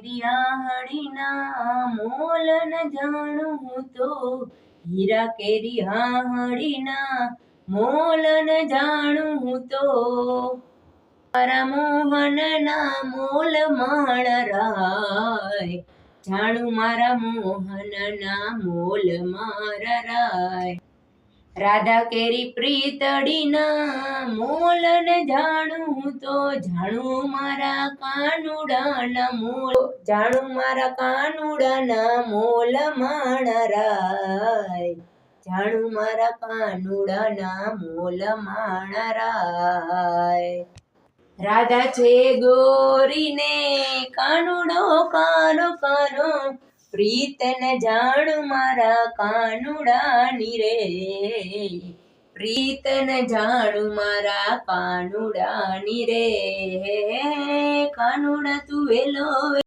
હળીના mall ન જાણું હું તો, હીરા કેરી હાહડીના મોલ ન જાણું હું તો, મારા મોહનના મોલ માણરાય, જાણું મારા મોહનના મોલ માણરાય. રાધા કેરી પ્રીતડીના મોલ ન જાણું હું તો, જાણું મારા કાનુડાના મોલ, જાણું મારા કાનુડાના મોલ માણરાય, જાણું મારા કાનુડાના મોલ માણરાય. રાધા છે ગોરીને કાનુડો કાનો કાનો, પ્રીત ન જાણું મારા કાનુડાની રે, પ્રીત ન જાણું મારા કાનુડાની રે. કાનુડા તું વેલો